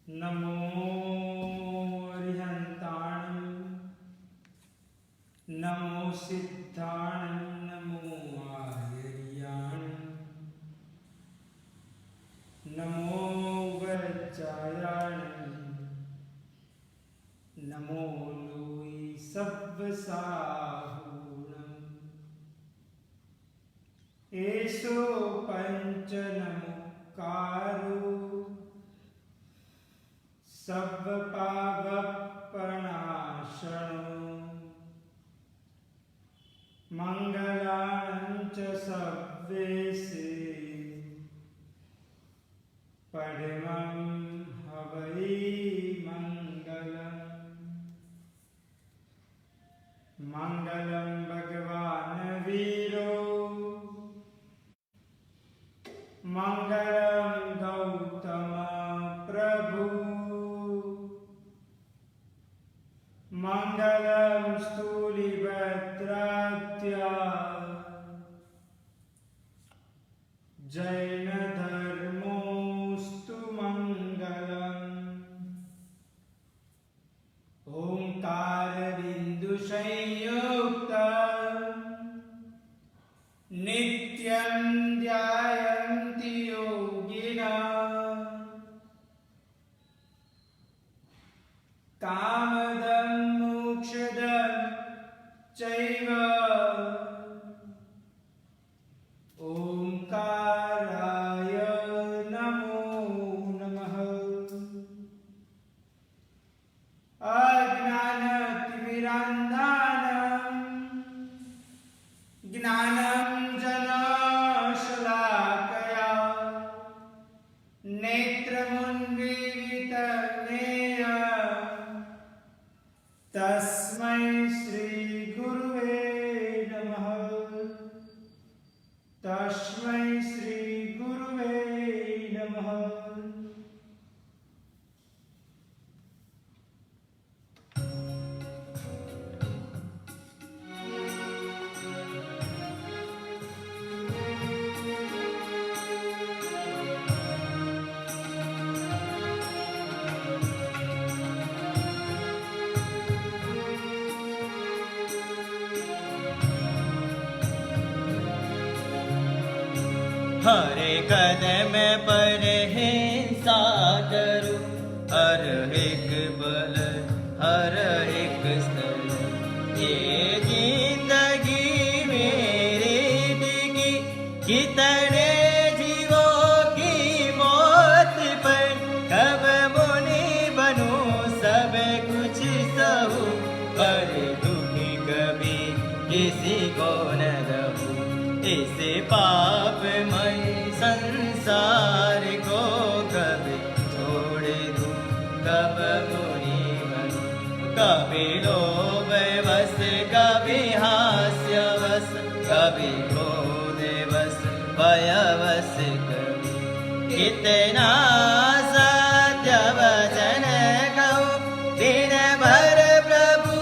नमो अरिहन्ताणं नमो सिद्धाणं नमो आर्याणं नमो वज्रायाणं नमो लोई सब्बसाहूणं एषो पंच नमोकारो सर्वपापप्रणाशनो मंगलानं च सर्वेशे परमं हवै मंगलं भगवान् वीरो मंगलं गौतम प्रभु मंगलं स्थूलिभद्राद्या जैन धर्मोस्तु मंगलम् ओंकार बिंदु संयुक्त नित्यं ध्यायन्ति योगिनः कामदं मोक्षदं चैव ओंकाराय नमो नमः। अज्ञानतिमिरान्धानं ज्ञानाञ्जनशलाकया नेत्रमुन्मीलितं तस्मै श्री गुरुवे नमः। तस्मै श्री गुरुवे नमः। हर कदम पर हिंसा करूं, हर एक बल हर एक स्थल, ये जिंदगी मेरी टिकी कितने जीवों की मौत पर, कब मुनि बनूं सब कुछ सहूं, पर दुखी कभी किसी को न रहूं। इसे पापमय संसार को कभी छोड़ दूं, कब मुनि बनूं। कभी लोभ वश कभी हास्य वश, कभी क्रोध वश भय वश, कभी कितना सत्य वचन कहूं, दिन भर प्रभु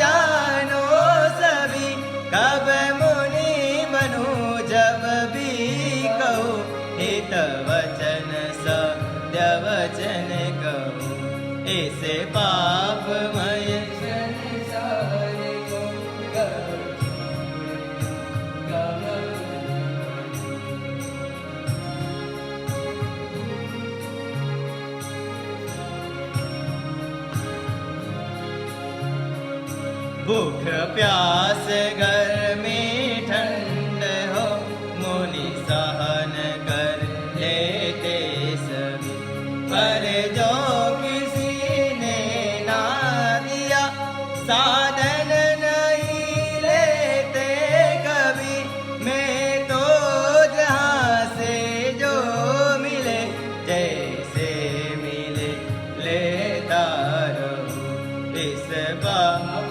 जानो सभी, कब मुनि बनूं जब भी कहूं, हित वचन सत्य वचन कहूं। ऐसे पापमय संसार को कब भूख प्यास गर्मी ठंड हो, मुनि सहन कर लेते सभी, पर जो किसी ने ना दिया साधन नहीं लेते कभी। मैं तो जहाँ से जो मिले जैसे मिले लेता रहूं। इस बाप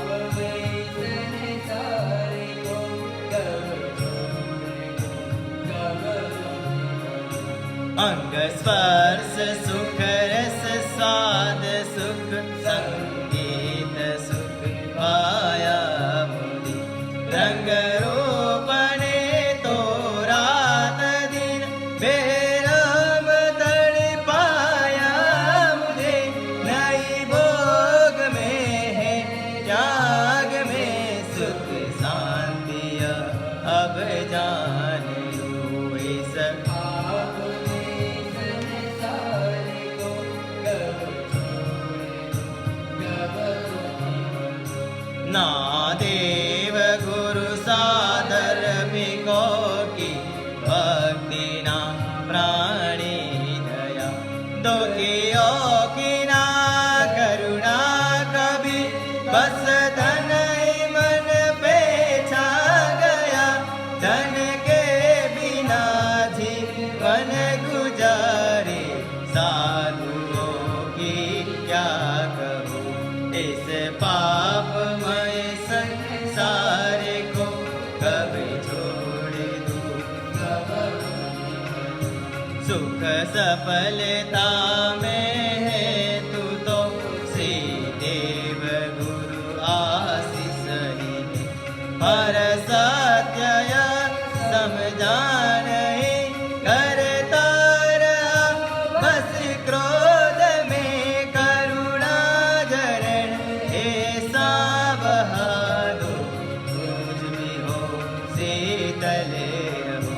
अंग स्पर्श सुख रस स्वाद सुख, संगीत सुख पाया मुझे, रंग रूप ने तो रात दिन बेराम तड़ पाया मुझे। सुख सफलता में है तू तो श्री देव गुरु आशीष ही है। हर सत्य समझा नहीं करता रहा बस क्रोध में करुणा जरण ऐसा बहा दो कुछ भी हो शीतले रहो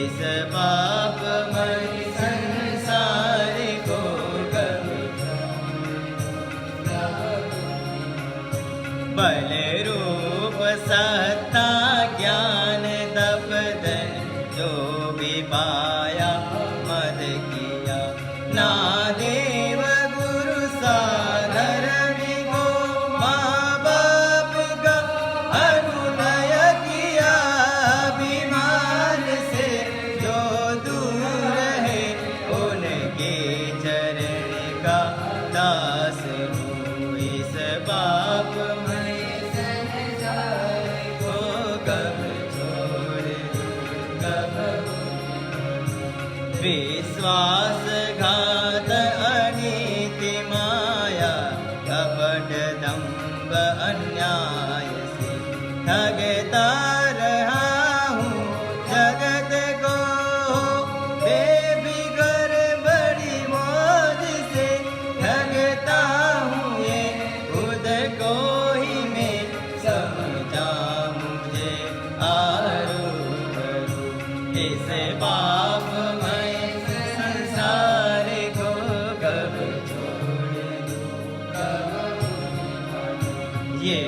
इस पापमय संसार को कभी बल रूप सत्ता ज्ञान तप धन जो भी पाया मद किया ना देव गुरु साधरण को माँ बाप का अनुनय किया अभिमान से जो दूर है उनके चरण का दास हो इस पापमय संसार को कब छोड़ दूं कब विश्वासघात अनीति माया कपट दंभ अन्याय से ठगता रहा हूँ जगत को बेफिकर बड़ी मौज से ठगता हूँ ये खुद को ही मैं समझा मुझे आरूप इस पापमय संसार को कब छोड़ दूं कब ये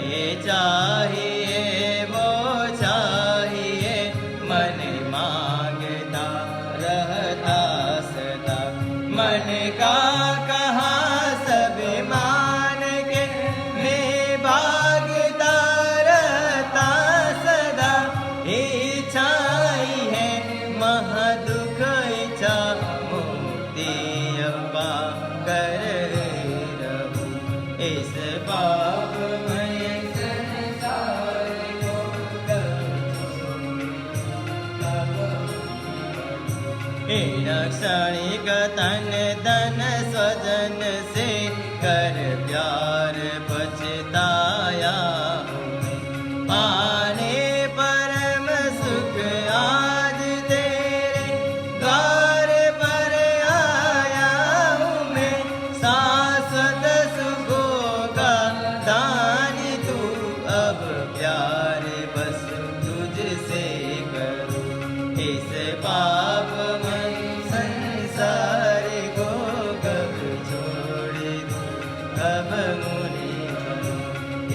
चाहिए वो चाहिए मन मांगता रहता सदा मन का कहाँ सब मान के मैं भागता रहता सदा इच्छाई है महादुख इच्छा मुक्ति अब्बा कर रहूं इस पापमय संसार को इन क्षणिक तन धन स्वजन से कर प्यार पछताया हूँ मैं। पाने परम सुख आज तेरे द्वार पर आया हूँ मैं शाश्वत सुखों का दानी तू अब प्यार बस तुझसे करूँ इस पापमय संसार को कब छोड़ दूं कब मुनि बनूं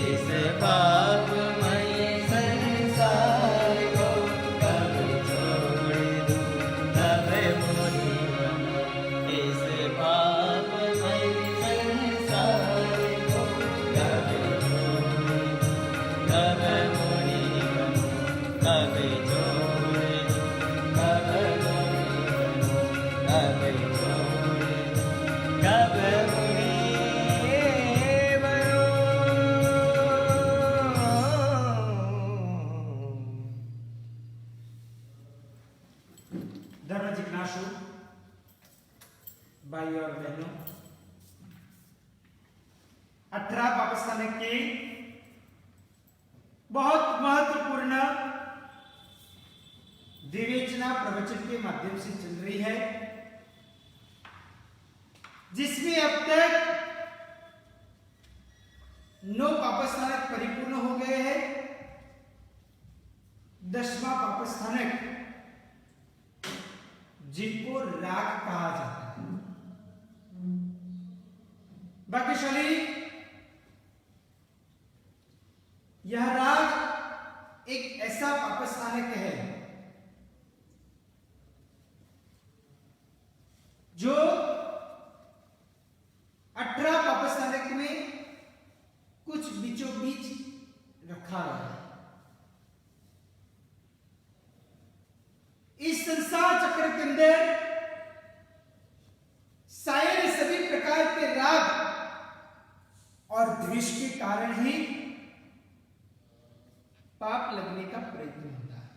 इस पापमय संसार को कब छोड़ दूं कब मुनि बनूं इस पापमय संसार को कब छोड़ दूं कब मुनि बनूं कब छोड़ दूं कब मुनि बनूं कब छोड़ दूं कब मुनि धर्म जिज्ञासु भाई और बहनों 18 पाकिस्तान की बहुत महत्वपूर्ण विवेचना प्रवचन के माध्यम से चल रही है जिसमें अब तक 9 पापस्थानक परिपूर्ण हो गए हैं। 10वां पापस्थानक जिनको राग कहा जाता है। भाग्यशाली यह राग एक ऐसा पापस्थानक है जो 18 पापस्थानक में कुछ बीचों बीच रखा गया है। इस संसार चक्र के अंदर शायद सभी प्रकार के राग और द्वेष के कारण ही पाप लगने का प्रयत्न होता है।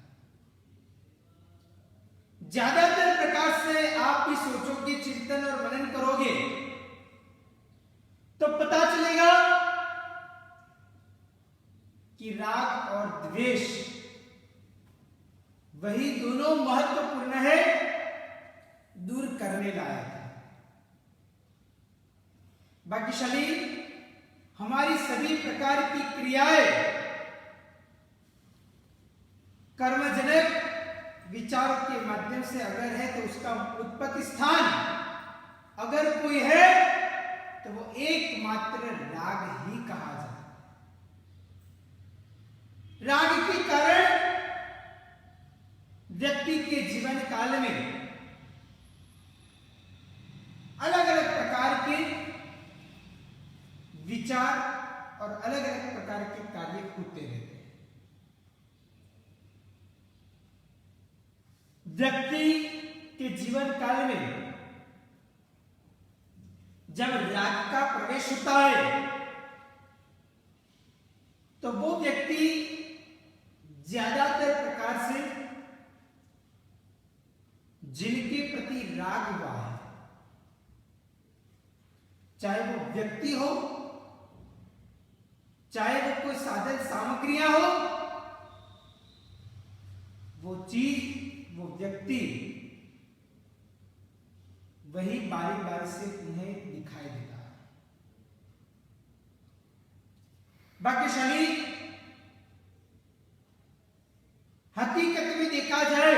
ज्यादातर प्रकार से आप भी सोचोगे, चिंतन और मनन करोगे, तो पता चलेगा कि राग और द्वेष वही दोनों महत्वपूर्ण है, दूर करने लायक है। बाकी शरीर हमारी सभी प्रकार की क्रियाएं कर्मजनक विचारों के माध्यम से अगर है तो उसका उत्पत्ति स्थान अगर कोई है तो वो एकमात्र राग ही कहा जाता है। राग के कारण व्यक्ति के जीवन काल में अलग अलग प्रकार के विचार और अलग अलग प्रकार के कार्य होते रहते हैं। व्यक्ति के जीवन काल में जब राग का प्रवेश होता है तो वो व्यक्ति ज्यादातर प्रकार से जिनके प्रति राग हुआ है, चाहे वो व्यक्ति हो, चाहे वो कोई साधन सामग्रियां हो, वो चीज, वो व्यक्ति वही बारी बारी से उन्हें दिखाई देता है। बाकी शरीर हकीकत में देखा जाए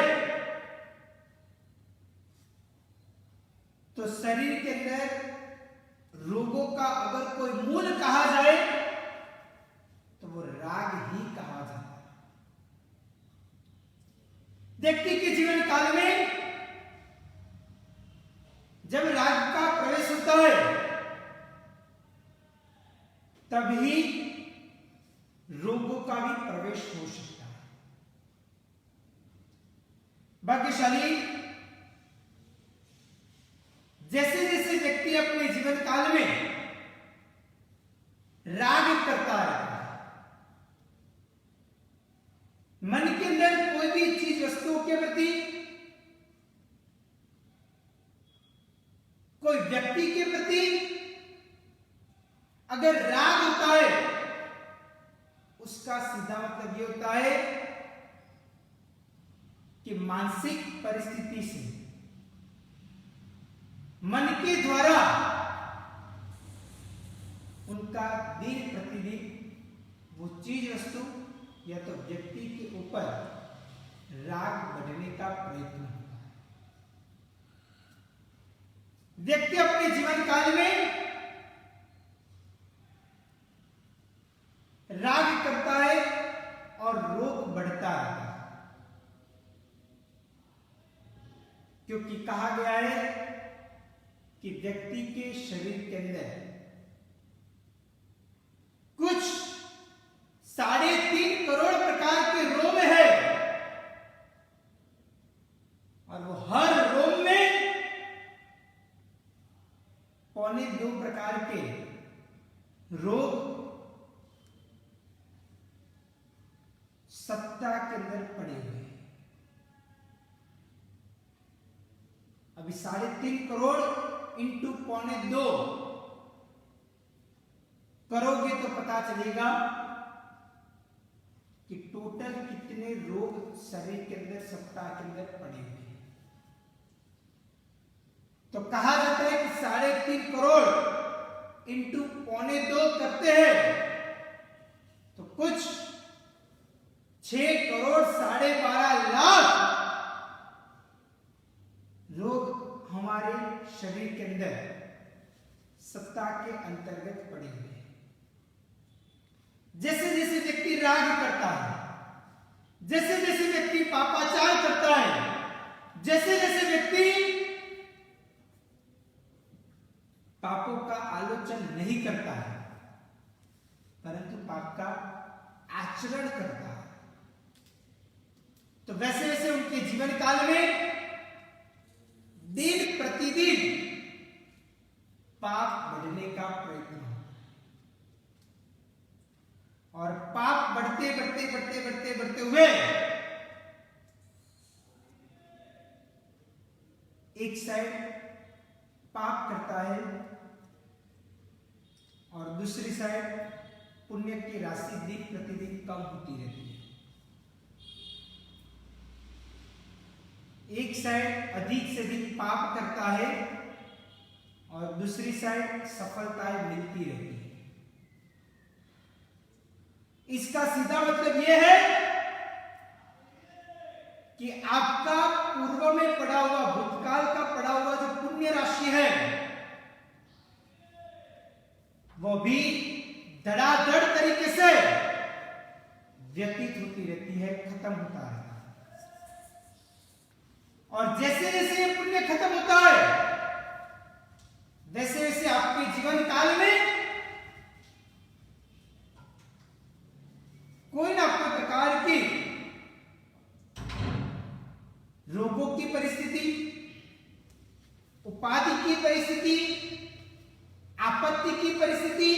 तो शरीर के अंदर रोगों का अगर कोई मूल कहा जाए तो वो राग ही कहा जाता है। व्यक्ति के जीवन काल में जब राग का प्रवेश होता है तभी रोगों का भी प्रवेश हो सकता है। भाग्यशाली जैसे जैसे व्यक्ति अपने जीवन काल में राग करता है, मन के अंदर कोई भी चीज वस्तुओं के प्रति, कोई व्यक्ति के प्रति अगर राग होता है, उसका सीधा मतलब यह होता है कि मानसिक परिस्थिति से मन के द्वारा उनका दिन प्रतिदिन वो चीज वस्तु या तो व्यक्ति के ऊपर राग बढ़ने का प्रयत्न होता है। व्यक्ति अपने जीवन काल में राग करता है और रोग बढ़ता रहता है, क्योंकि कहा गया है कि व्यक्ति के शरीर के अंदर कुछ 3.5 करोड़ प्रकार के रोम है और वो हर रोम में 1.25 प्रकार के रोग सत्ता के अंदर पड़े हुए हैं। अभी 3.5 करोड़ इंटू 1.25 करोगे तो पता चलेगा कि टोटल कितने रोग शरीर के अंदर सत्ता के अंदर पड़े हुए हैं। तो कहा जाता है कि 3.5 करोड़ इंटू 1.25 करते हैं तो कुछ 6 करोड़ 12.5 लाख रोग हमारे शरीर के अंदर सत्ता के अंतर्गत पड़े हुए हैं। जैसे जैसे व्यक्ति राग करता है, जैसे जैसे व्यक्ति पापाचार करता है, जैसे जैसे व्यक्ति पापों का आलोचन नहीं करता है परंतु पाप का आचरण करता है, तो वैसे वैसे उनके जीवन काल में दिन प्रतिदिन पाप बढ़ने का प्रयत्न होता है और पाप बढ़ते बढ़ते बढ़ते बढ़ते बढ़ते हुए एक साइड पाप करता है और दूसरी साइड पुण्य की राशि दिन प्रतिदिन कम होती रहती है। एक साइड अधिक से अधिक पाप करता है और दूसरी साइड सफलताएं मिलती रहती है। इसका सीधा मतलब यह है कि आपका पूर्व में पड़ा हुआ, भूतकाल का पड़ा हुआ जो पुण्य राशि है वो भी धड़ाधड़ तरीके से व्यतीत होती रहती है, खत्म होता रहता है। और जैसे जैसे ये पुण्य खत्म होता है वैसे वैसे आपके जीवन काल में कोई ना कोई प्रकार की रोगों की परिस्थिति, उपाधि की परिस्थिति, आपत्ति की परिस्थिति,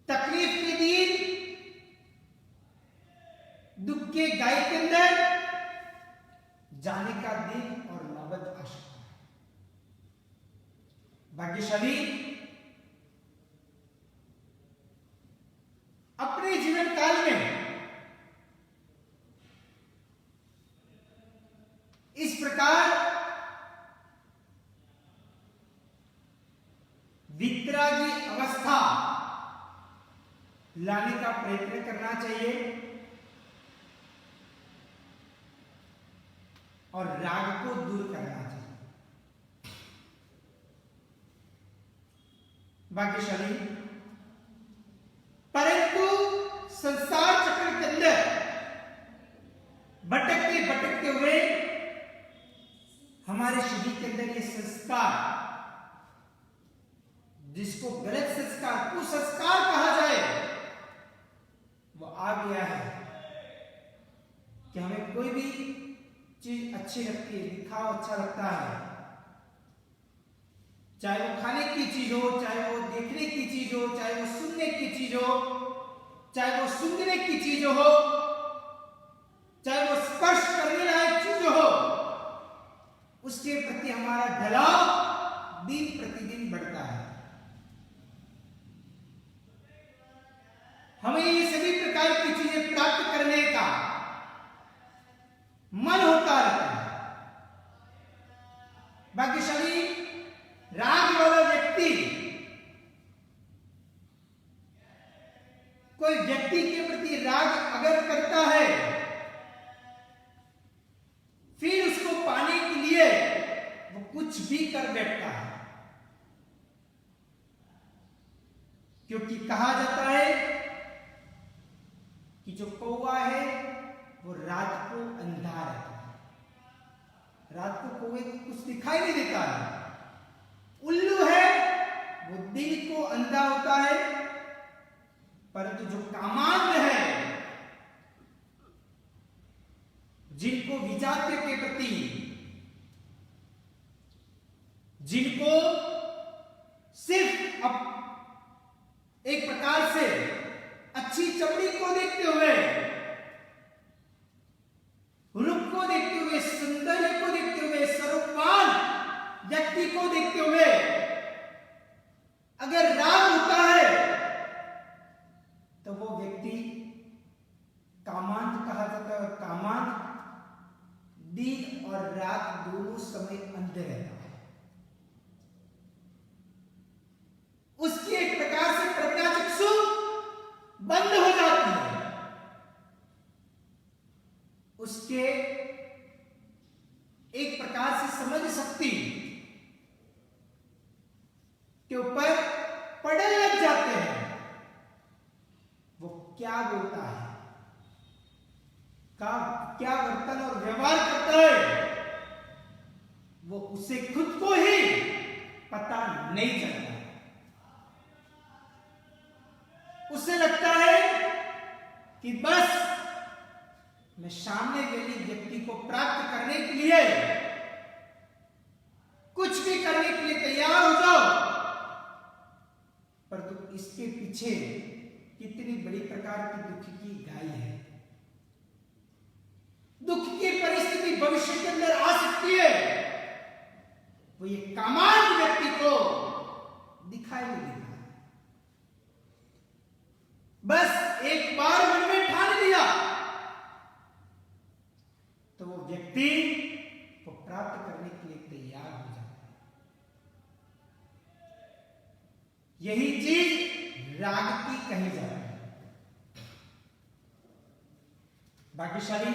तकलीफ के दिन, दुख के गाय के अंदर जाने का दिन और नौबत आ सकता है। भाग्यशाली अपने जीवन काल में इस प्रकार वितरागी अवस्था लाने का प्रयत्न करना चाहिए और राग को दूर करना चाहिए। भाग्यशाली परंतु संसार चक्र के अंदर भटकते भटकते हुए हमारे शरीर के अंदर ये संस्कार, जिसको गलत संस्कार, कुसंस्कार कहा जाए, वो आ गया है कि हमें कोई भी चीज अच्छी लगती है, दिखाव अच्छा लगता है, चाहे वो खाने की चीज हो, चाहे वो देखने की चीज हो, चाहे वो सुनने की चीज हो, चाहे वो सूंघने की चीज हो, चाहे वो स्पर्श करने लायक चीज हो, उसके प्रति हमारा ढलाव दिन प्रतिदिन बढ़ता है। हमें ये सभी प्रकार की चीजें प्राप्त करने का मन होता रहता है। भाग्यशाली राग वाला व्यक्ति कोई व्यक्ति के प्रति राग अगर करता है, फिर उसको पाने के लिए वो कुछ भी कर बैठता है, क्योंकि कहा जाता है कि जो कौवा है वो रात को अंधा रहता है। रात को कौवे को कुछ दिखाई नहीं देता है। उल्लू है वो दिन को अंधा होता है, परंतु जो कामांध है, जिनको विजातीय के प्रति, जिनको सिर्फ एक प्रकार से अच्छी चमड़ी को देखते हुए, रूप को देखते हुए, सौंदर्य को देखते हुए, स्वरूपवान व्यक्ति को देखते हुए अगर राग होता है तो वो व्यक्ति कामांध कहा जाता है। और कामांध दिन और रात दोनों समय अंधे रहता है। उसकी एक प्रकार से प्रज्ञाचक्षु बंद हो जाती है। उसके एक प्रकार से समझ शक्ति के ऊपर पड़े लग जाते हैं। वो क्या बोलता है, क्या वर्तन और व्यवहार करता है, वो उसे खुद को ही पता नहीं चलता। उसे लगता है कि बस मैं सामने वाले व्यक्ति को प्राप्त करने के लिए कुछ भी करने के लिए तैयार हो जाओ, परंतु इसके पीछे कितनी बड़ी प्रकार की दुख की गाय है। दुख की परिस्थिति भविष्य के अंदर आ सकती है, ये कामांध व्यक्ति को दिखाई नहीं देता। बस एक बार मन में ठान लिया तो वो व्यक्ति को प्राप्त करने के लिए तैयार हो जाता है। यही चीज राग की कही जाती है। भाग्यशाली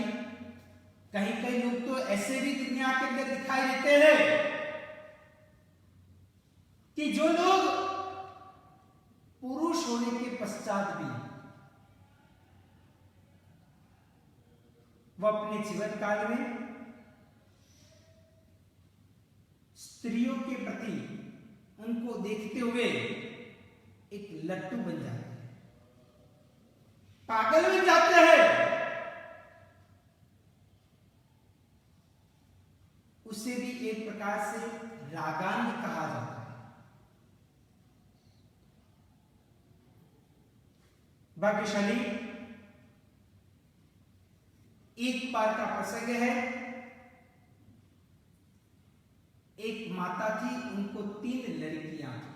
कहीं कहीं लोग तो ऐसे भी दुनिया के अंदर दिखाई देते हैं कि जो लोग पुरुष होने के पश्चात भी वह अपने जीवन काल में स्त्रियों के प्रति उनको देखते हुए एक लट्टू बन जाते हैं, पागल बन जाते हैं। उसे भी एक प्रकार से रागांध कहा जाता है। भाग्यशाली एक बार का प्रसंग है। एक माता थी, उनको 3 लड़कियां थी।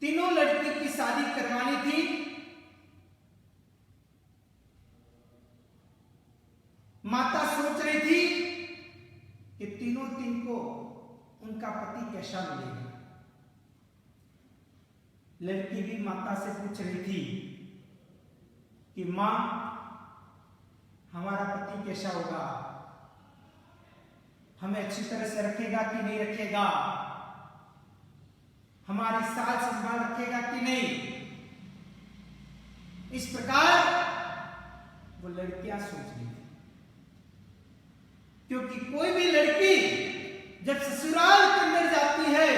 तीनों लड़की की शादी करवानी थी। माता सोच रही थी कि तीनों को उनका पति कैसा मिलेगा। लड़की भी माता से पूछ रही थी कि मां, हमारा पति कैसा होगा, हमें अच्छी तरह से रखेगा कि नहीं रखेगा, हमारी साल संभाल रखेगा कि नहीं। इस प्रकार वो लड़कियां सोच रही थी, क्योंकि कोई भी लड़की जब ससुराल के अंदर जाती है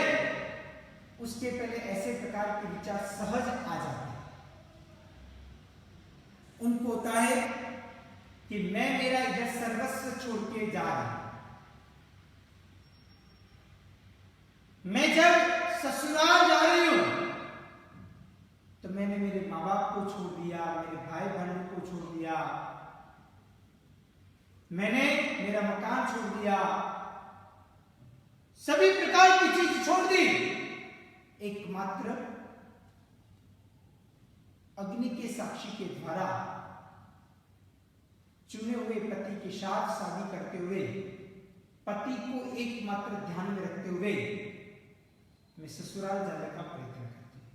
उसके पहले ऐसे प्रकार के विचार सहज आ जाते हैं। उनको होता है कि मैं मेरा यह सर्वस्व छोड़ के जा रहा हूं। मैं जब ससुराल जा रही हूं तो मैंने मेरे माँ बाप को छोड़ दिया, मेरे भाई बहनों को छोड़ दिया, मैंने मेरा मकान छोड़ दिया, सभी प्रकार की चीज छोड़ दी। एकमात्र अग्नि के साक्षी के द्वारा चुने हुए पति के साथ शादी करते हुए, पति को एकमात्र ध्यान में रखते हुए मैं ससुराल जाने का प्रयत्न करती हूं।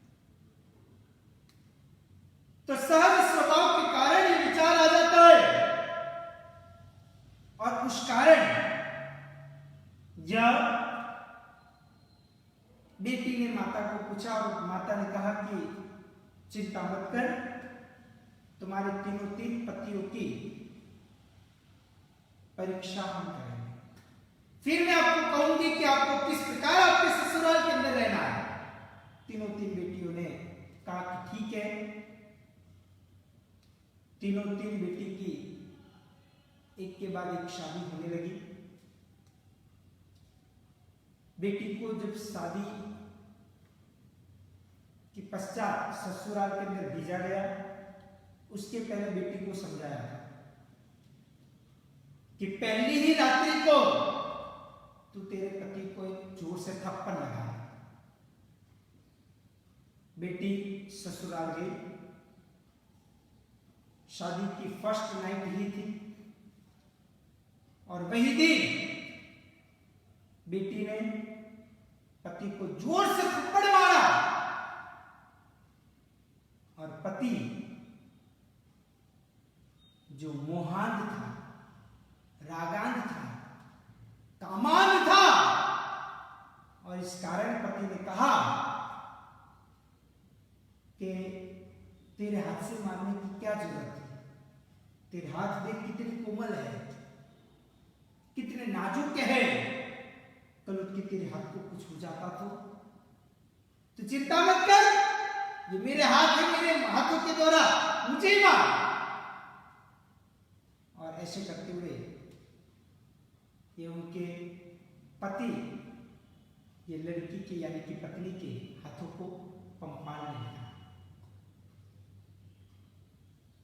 तो सहज स्वभाव के कारण ये विचार आ जाता है और उस कारण जब बेटी ने माता को पूछा और माता ने कहा कि चिंता मत कर, तुम्हारे 3 पतियों की परीक्षा हम करेंगे, फिर मैं आपको कहूंगी कि आपको किस प्रकार आपके ससुराल के अंदर रहना है। 3 बेटियों ने कहा कि ठीक है। 3 बेटी की एक के बाद एक शादी होने लगी। बेटी को जब शादी के पश्चात ससुराल के अंदर भेजा गया, उसके पहले बेटी को समझाया कि पहली ही रात्रि को तू तेरे पति को एक जोर से थप्पड़ लगा। बेटी ससुराल गई। शादी की फर्स्ट नाइट ही थी और वही दिन बेटी ने पति को जोर से थप्पड़ मारा और पति जो मोहांध था, रागांध था, कामांध था, और इस कारण पति ने कहा कि तेरे हाथ से मारने की क्या जरूरत है, तेरे हाथ देख कितने कोमल है, कितने नाजुक है, कल उठ के तेरे हाथ को कुछ हो जाता तो चिंता मत कर, ये मेरे हाथ है, मेरे हाथों के द्वारा मुझे ही मार। और ऐसे करते हुए ये उनके पति, ये लड़की के यानी कि पत्नी के हाथों को पंपाने लगा।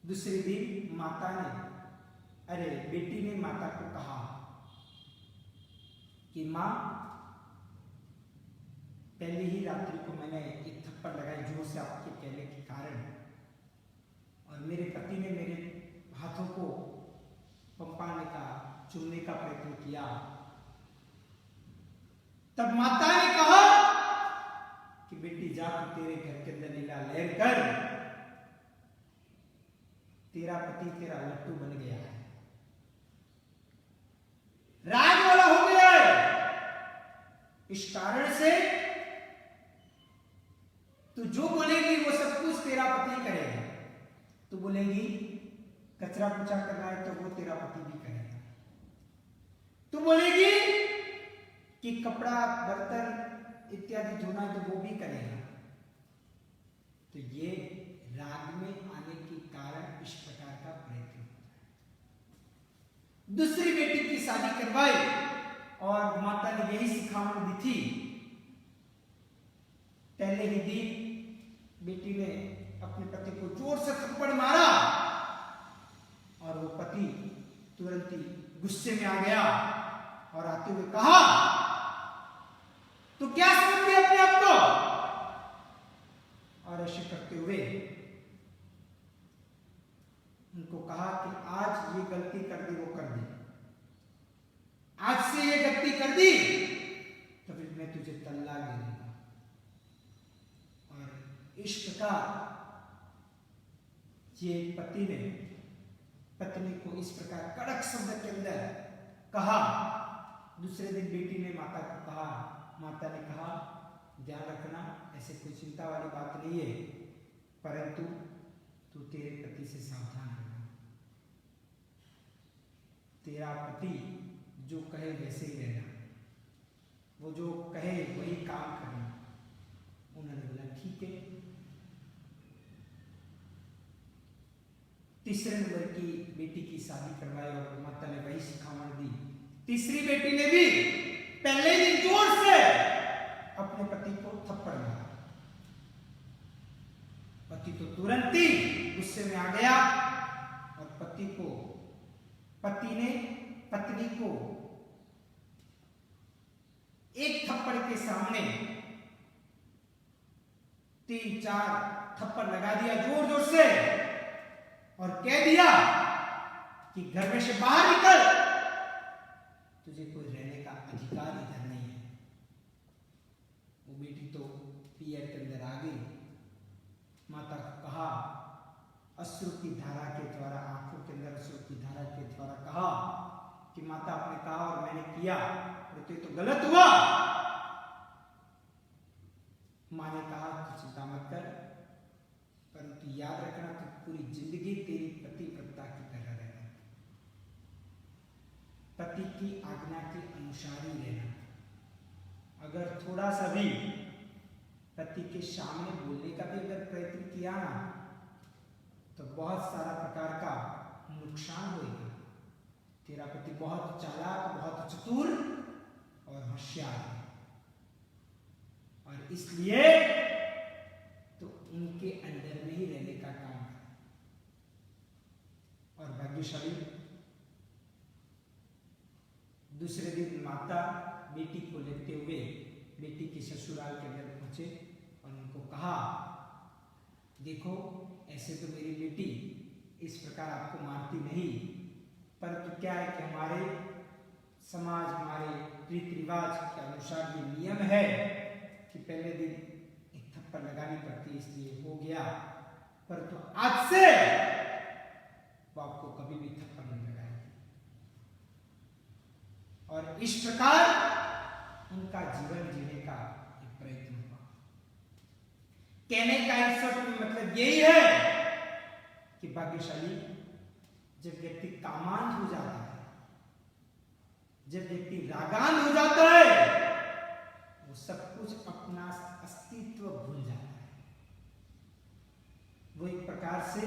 दूसरे दिन माता ने अरे बेटी ने माता को कहा कि माँ, पहले ही रात्रि को मैंने एक थप्पड़ लगाई जोर से आपके कहने के कारण, और मेरे पति ने मेरे हाथों को पंपाने का, चुमने का प्रयत्न किया। तब माता ने कहा कि बेटी जा, तेरे घर के अंदर लीला लहर कर, तेरा पति तेरा लट्टू बन गया है, राज वाला हो गया है। इस कारण से तू जो बोलेगी वो सब कुछ तेरा पति करेगा। तू बोलेगी कचरा पूछा करना है तो वो तेरा पति भी करेगा। तू बोलेगी कि कपड़ा बर्तन इत्यादि धोना है तो वो भी करेगा। तो ये राग में आने के कारण इस प्रकार का प्रयत्न होता है। दूसरी बेटी की शादी करवाई और माता ने यही सिखावन दी थी। पहले ही दिन बेटी ने अपने पति को जोर से थप्पड़ मारा और वो पति तुरंत ही गुस्से में आ गया और आते हुए कहा, तू क्या समझती है अपने आप को? और ऐसे करते हुए उनको कहा कि आज ये गलती कर दी, वो कर दी, आज से ये गलती कर दी तो फिर मैं तुझे तलाक दे दूंगा। और इस प्रकार ये पति ने पत्नी को इस प्रकार कड़क शब्द के अंदर कहा। दूसरे दिन बेटी ने माता को कहा, माता ने कहा ध्यान रखना, ऐसे कोई चिंता वाली बात नहीं है, परंतु तू तेरे पति से सावधान रहना। तेरा पति जो कहे वैसे ही रहना, वो जो कहे वही काम करना। उन्होंने बोला ठीक है। तीसरे नंबर की बेटी की शादी करवाई और माता ने वही सिखावन दी। तीसरी बेटी ने भी पहले ही जोर से अपने पति को थप्पड़ मारा। पति तो तुरंत ही गुस्से में आ गया और पति ने पत्नी को एक थप्पड़ के सामने 3-4 थप्पड़ लगा दिया जोर जोर से और कह दिया कि घर में से बाहर निकल, तुझे कोई रहने का अधिकार इधर नहीं है। वो बेटी तो पियर के अंदर आ गई। माता को कहा, अश्रु की धारा के द्वारा, आंखों के अंदर अश्रु की धारा के द्वारा कहा कि माता आपने कहा और मैंने किया, तो गलत हुआ। मां ने कहा कि चिंता मत कर, परंतु याद रखना कि पूरी जिंदगी तेरी पतिव्रता की तरह रहना, पति की आज्ञा के अनुसार ही रहना। अगर थोड़ा सा भी पति के सामने बोलने का भी अगर प्रयत्न किया ना, तो बहुत सारा प्रकार का नुकसान होगा। तेरा पति बहुत चालाक, बहुत चतुर और होशियार है, और इसलिए तो उनके अंडर में ही रहने का काम है। और भाग्यशाली दूसरे दिन माता बेटी को लेते हुए बेटी के ससुराल के अंदर पहुंचे और उनको कहा, देखो ऐसे तो मेरी बेटी इस प्रकार आपको मारती नहीं, परंतु क्या है कि हमारे समाज, हमारे रीति रिवाज के अनुसार ये नियम है कि पहले दिन एक थप्पड़ लगानी पड़ती है, इसलिए हो गया, परंतु आज से वो आपको कभी भी थप्पड़ नहीं लगाएगी। और इस प्रकार उनका जीवन जीने का एक प्रयत्न हुआ। कहने का एक शब्द मतलब यही है कि भाग्यशाली जब व्यक्ति कामांध हो जाता है, जब व्यक्ति रागान हो जाता है, वो सब कुछ अपना अस्तित्व भूल जाता है। वो एक प्रकार से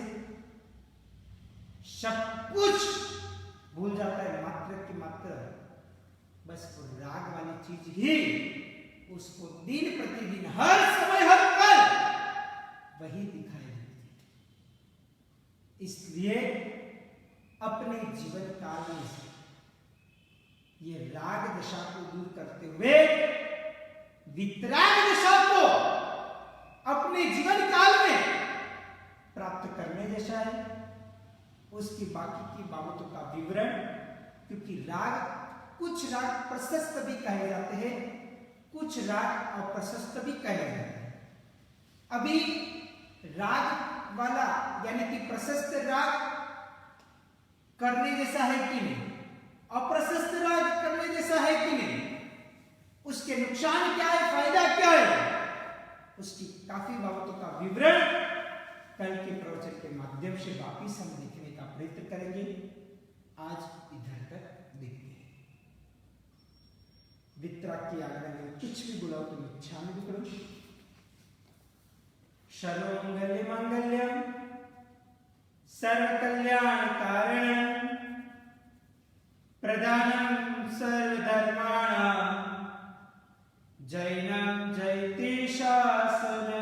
सब कुछ भूल जाता है, मात्र की मात्र बस वो राग वाली चीज ही उसको दिन प्रतिदिन, हर समय, हर पल वही दिखाई देती है। इसलिए अपने जीवन काल में ये राग दशा को दूर करते हुए वितराग दशा को अपने जीवन काल में प्राप्त करने जैसा है। उसकी बाकी की बाबतों का विवरण, क्योंकि कुछ राग प्रशस्त भी कहे जाते हैं, कुछ राग अप्रशस्त भी कहे जाते हैं। अभी राग वाला यानी कि प्रशस्त राग करने जैसा है कि नहीं, अप्रशस्त राग करने जैसा है कि नहीं, उसके नुकसान क्या है, फायदा क्या है, उसकी काफी बाबतों का विवरण कल के प्रवचन के माध्यम से वापिस हम देखने का प्रयत्न करेंगे। आज इधर तक देखते हैं। वितराग की आज्ञा में कुछ भी बुलाओ तो इच्छा में भी करो। सर्वमंगल मांगल्यम सर्व कल्याण कारणम प्रधानम सर्वधर्माणां जैनं जयति शासनम्।